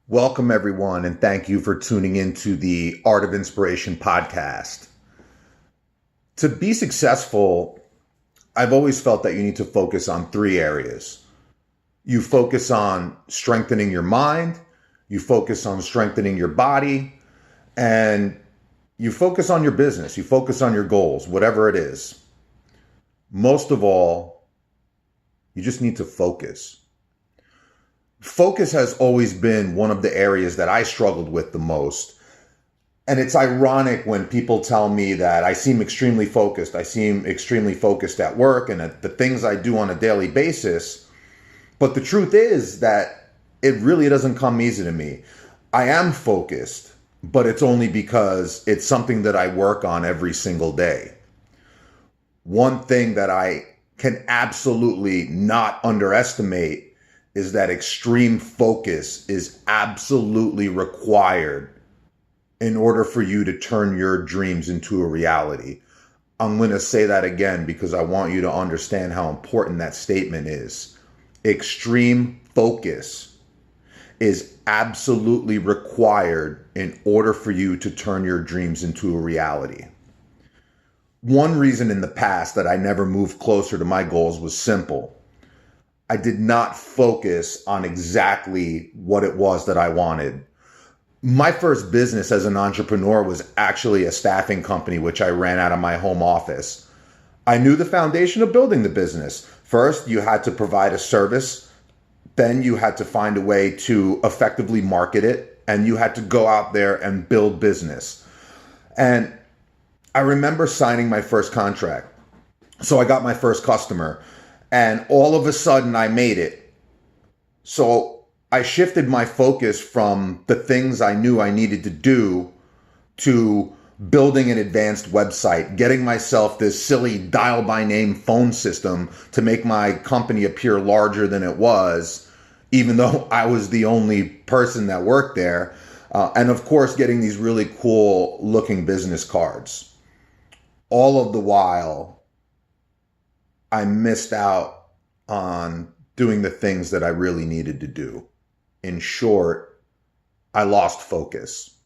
Welcome, everyone, and thank you for tuning into the Art of Inspiration podcast. To be successful, I've always felt that you need to focus on three areas. You focus on strengthening your mind, you focus on strengthening your body, and you focus on your business, you focus on your goals, whatever it is. Most of all, you just need to focus. Focus has always been one of the areas that I struggled with the most. And it's ironic when people tell me that I seem extremely focused. I seem extremely focused at work and at the things I do on a daily basis. But the truth is that it really doesn't come easy to me. I am focused, but it's only because it's something that I work on every single day. One thing that I can absolutely not underestimate is that extreme focus is absolutely required in order for you to turn your dreams into a reality. I'm going to say that again because I want you to understand how important that statement is. Extreme focus is absolutely required in order for you to turn your dreams into a reality. One reason in the past that I never moved closer to my goals was simple. I did not focus on exactly what it was that I wanted. My first business as an entrepreneur was actually a staffing company, which I ran out of my home office. I knew the foundation of building the business. First, you had to provide a service. Then you had to find a way to effectively market it. And you had to go out there and build business. And I remember signing my first contract. So I got my first customer. And all of a sudden I made it. So I shifted my focus from the things I knew I needed to do to building an advanced website, getting myself this silly dial by name phone system to make my company appear larger than it was, even though I was the only person that worked there. And of course, getting these really cool looking business cards. All of the while, I missed out on doing the things that I really needed to do. In short, I lost focus.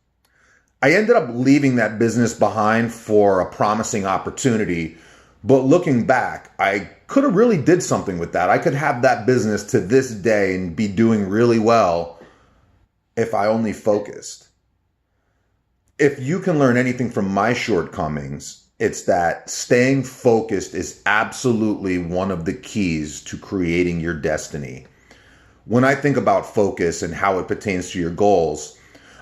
I ended up leaving that business behind for a promising opportunity, but looking back, I could have really did something with that. I could have that business to this day and be doing really well if I only focused. If you can learn anything from my shortcomings, it's that staying focused is absolutely one of the keys to creating your destiny. When I think about focus and how it pertains to your goals,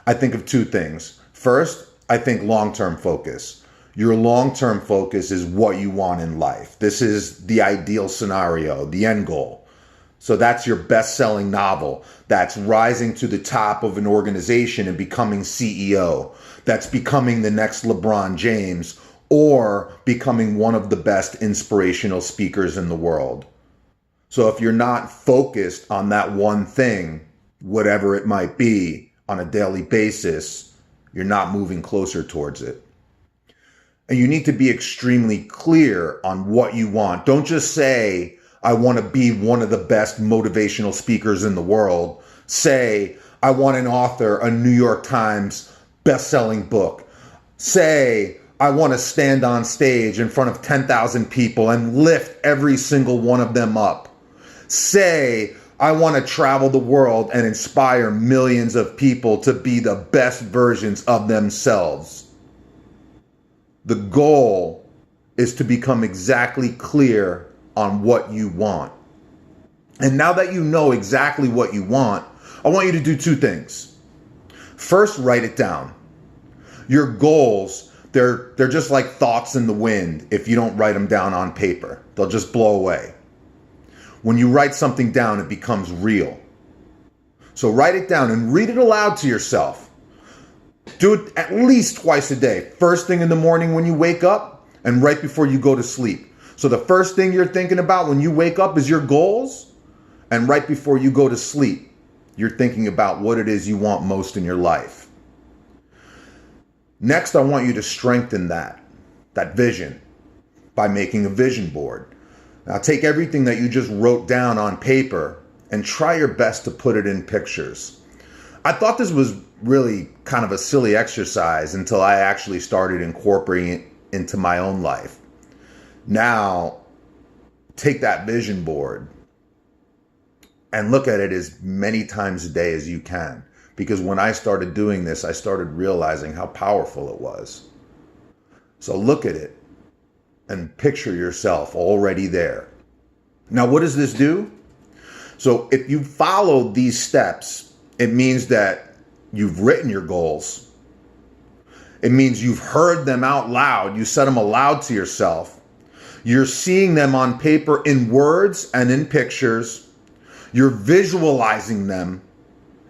I think of two things. First, I think long-term focus. Your long-term focus is what you want in life. This is the ideal scenario, the end goal. So that's your best-selling novel. That's rising to the top of an organization and becoming CEO. That's becoming the next LeBron James, or becoming one of the best inspirational speakers in the world. So if you're not focused on that one thing, whatever it might be, on a daily basis, you're not moving closer towards it. And you need to be extremely clear on what you want. Don't just say, I want to be one of the best motivational speakers in the world. Say, I want an author, a New York Times best-selling book. Say, I want to stand on stage in front of 10,000 people and lift every single one of them up. Say, I want to travel the world and inspire millions of people to be the best versions of themselves. The goal is to become exactly clear on what you want. And now that you know exactly what you want, I want you to do two things. First, write it down. Your goals, they're just like thoughts in the wind. If you don't write them down on paper, they'll just blow away. When you write something down, it becomes real. So write it down and read it aloud to yourself. Do it at least twice a day. First thing in the morning when you wake up and right before you go to sleep. So the first thing you're thinking about when you wake up is your goals. And right before you go to sleep, you're thinking about what it is you want most in your life. Next, I want you to strengthen that vision by making a vision board. Now take everything that you just wrote down on paper and try your best to put it in pictures. I thought this was really kind of a silly exercise until I actually started incorporating it into my own life. Now, take that vision board and look at it as many times a day as you can. Because when I started doing this, I started realizing how powerful it was. So look at it and picture yourself already there. Now, what does this do? So if you follow these steps, it means that you've written your goals. It means you've heard them out loud. You said them aloud to yourself. You're seeing them on paper in words and in pictures. You're visualizing them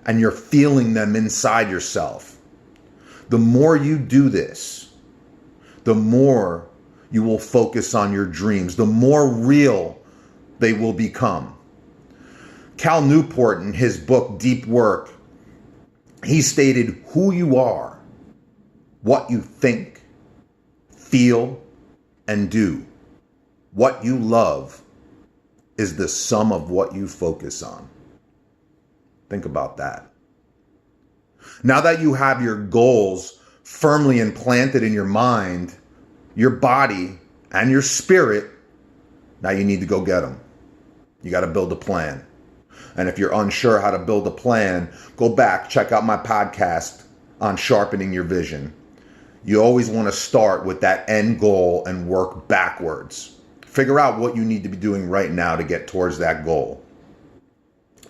and you're feeling them inside yourself. The more you do this, the more you will focus on your dreams, the more real they will become. Cal Newport, in his book, Deep Work, he stated, who you are, what you think, feel, and do, what you love, is the sum of what you focus on. Think about that. Now that you have your goals firmly implanted in your mind, your body, and your spirit, now you need to go get them. You got to build a plan. And if you're unsure how to build a plan, go back, check out my podcast on sharpening your vision. You always want to start with that end goal and work backwards. Figure out what you need to be doing right now to get towards that goal.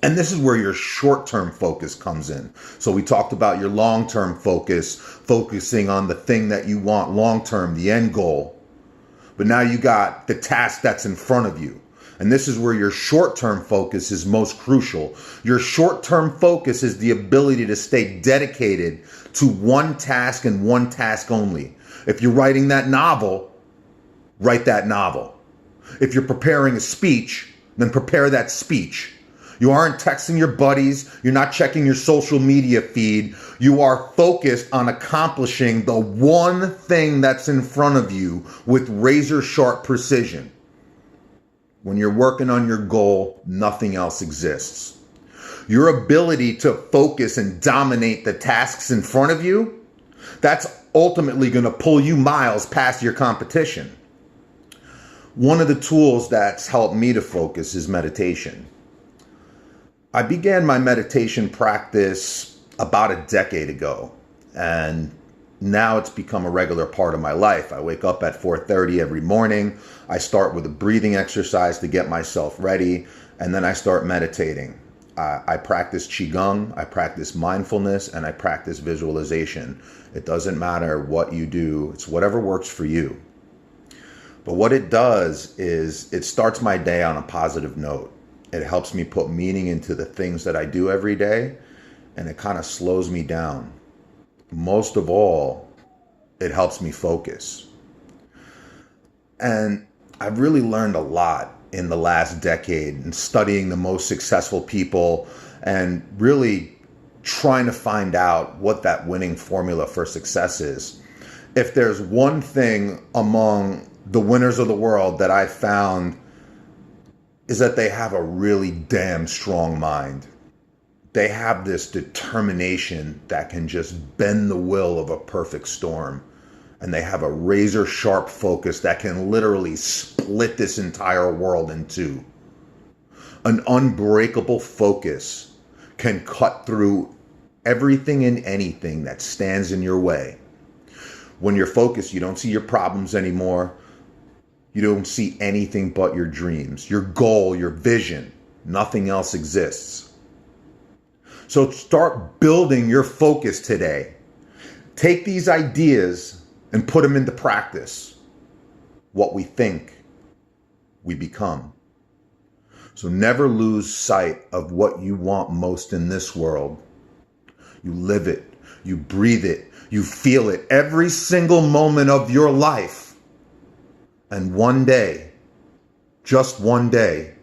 And this is where your short-term focus comes in. So we talked about your long-term focus, focusing on the thing that you want long-term, the end goal. But now you got the task that's in front of you. And this is where your short-term focus is most crucial. Your short-term focus is the ability to stay dedicated to one task and one task only. If you're writing that novel, write that novel. If you're preparing a speech, then prepare that speech. You aren't texting your buddies. You're not checking your social media feed. You are focused on accomplishing the one thing that's in front of you with razor sharp precision. When you're working on your goal, nothing else exists. Your ability to focus and dominate the tasks in front of you, that's ultimately going to pull you miles past your competition. One of the tools that's helped me to focus is meditation. I began my meditation practice about a decade ago, and now it's become a regular part of my life. I wake up at 4:30 every morning. I start with a breathing exercise to get myself ready, and then I start meditating. I practice Qigong, I practice mindfulness, and I practice visualization. It doesn't matter what you do. It's whatever works for you. But what it does is it starts my day on a positive note. It helps me put meaning into the things that I do every day, and it kind of slows me down. Most of all, it helps me focus. And I've really learned a lot in the last decade in studying the most successful people and really trying to find out what that winning formula for success is. If there's one thing among the winners of the world that I found, is that they have a really damn strong mind. They have this determination that can just bend the will of a perfect storm. And they have a razor sharp focus that can literally split this entire world in two. An unbreakable focus can cut through everything and anything that stands in your way. When you're focused, you don't see your problems anymore. You don't see anything but your dreams, your goal, your vision. Nothing else exists. So start building your focus today. Take these ideas and put them into practice. What we think, we become. So never lose sight of what you want most in this world. You live it, you breathe it, you feel it every single moment of your life. And one day, just one day,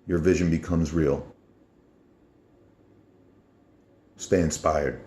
your vision becomes real. Stay inspired.